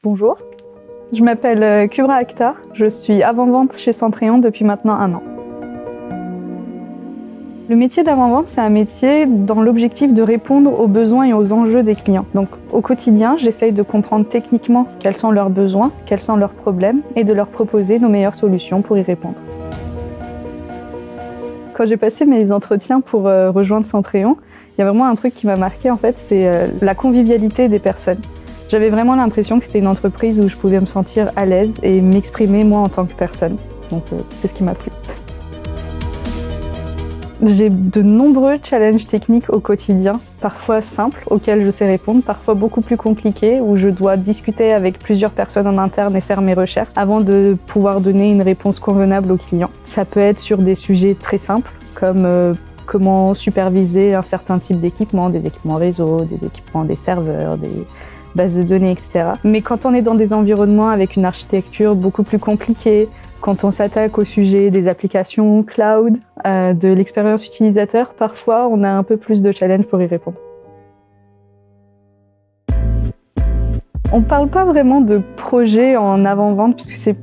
Bonjour, je m'appelle Kubra Akhtar, je suis avant-vente chez Centréon depuis maintenant 1 an. Le métier d'avant-vente, c'est un métier dans l'objectif de répondre aux besoins et aux enjeux des clients. Donc au quotidien, j'essaye de comprendre techniquement quels sont leurs besoins, quels sont leurs problèmes et de leur proposer nos meilleures solutions pour y répondre. Quand j'ai passé mes entretiens pour rejoindre Centréon, il y a vraiment un truc qui m'a marqué en fait, c'est la convivialité des personnes. J'avais vraiment l'impression que c'était une entreprise où je pouvais me sentir à l'aise et m'exprimer moi en tant que personne. Donc c'est ce qui m'a plu. J'ai de nombreux challenges techniques au quotidien, parfois simples auxquels je sais répondre, parfois beaucoup plus compliqués où je dois discuter avec plusieurs personnes en interne et faire mes recherches avant de pouvoir donner une réponse convenable aux clients. Ça peut être sur des sujets très simples comme comment superviser un certain type d'équipement, des équipements réseau, des équipements des serveurs, des bases de données, etc. Mais quand on est dans des environnements avec une architecture beaucoup plus compliquée, quand on s'attaque au sujet des applications cloud, de l'expérience utilisateur, parfois on a un peu plus de challenge pour y répondre. On ne parle pas vraiment de projet en avant-vente puisque c'est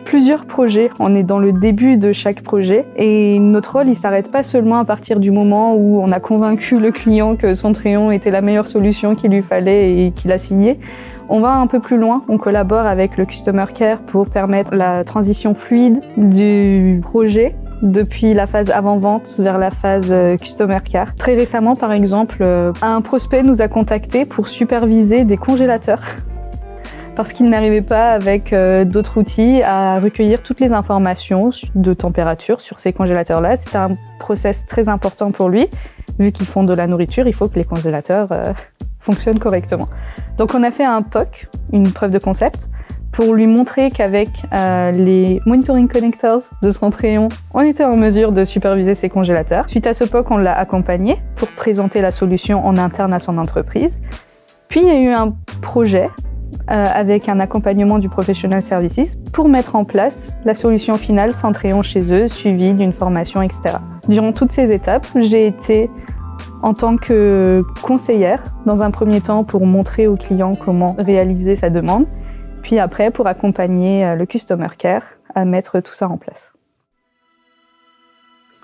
plusieurs projets. On est dans le début de chaque projet et notre rôle, il ne s'arrête pas seulement à partir du moment où on a convaincu le client que Centréon était la meilleure solution qu'il lui fallait et qu'il a signé. On va un peu plus loin, on collabore avec le Customer Care pour permettre la transition fluide du projet depuis la phase avant-vente vers la phase Customer Care. Très récemment, par exemple, un prospect nous a contactés pour superviser des congélateurs parce qu'il n'arrivait pas avec d'autres outils à recueillir toutes les informations de température sur ces congélateurs-là. C'était un process très important pour lui. Vu qu'ils font de la nourriture, il faut que les congélateurs fonctionnent correctement. Donc on a fait un POC, une preuve de concept, pour lui montrer qu'avec les Monitoring Connectors de Centréon, on était en mesure de superviser ces congélateurs. Suite à ce POC, on l'a accompagné pour présenter la solution en interne à son entreprise. Puis il y a eu un projet avec un accompagnement du Professional Services pour mettre en place la solution finale Centréon chez eux, suivie d'une formation, etc. Durant toutes ces étapes, j'ai été en tant que conseillère, dans un premier temps pour montrer au client comment réaliser sa demande, puis après pour accompagner le Customer Care à mettre tout ça en place.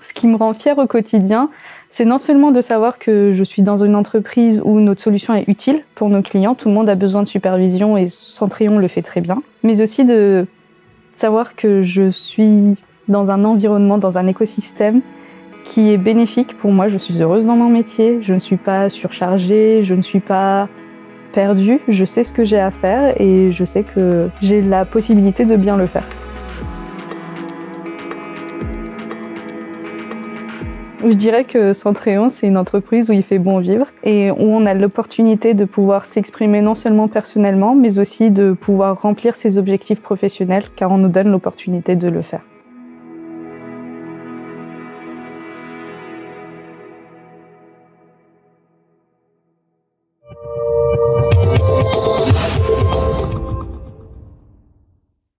Ce qui me rend fière au quotidien, c'est non seulement de savoir que je suis dans une entreprise où notre solution est utile pour nos clients, tout le monde a besoin de supervision et Centréon le fait très bien, mais aussi de savoir que je suis dans un environnement, dans un écosystème qui est bénéfique pour moi. Je suis heureuse dans mon métier, je ne suis pas surchargée, je ne suis pas perdue, je sais ce que j'ai à faire et je sais que j'ai la possibilité de bien le faire. Je dirais que Centréon, c'est une entreprise où il fait bon vivre et où on a l'opportunité de pouvoir s'exprimer non seulement personnellement, mais aussi de pouvoir remplir ses objectifs professionnels car on nous donne l'opportunité de le faire.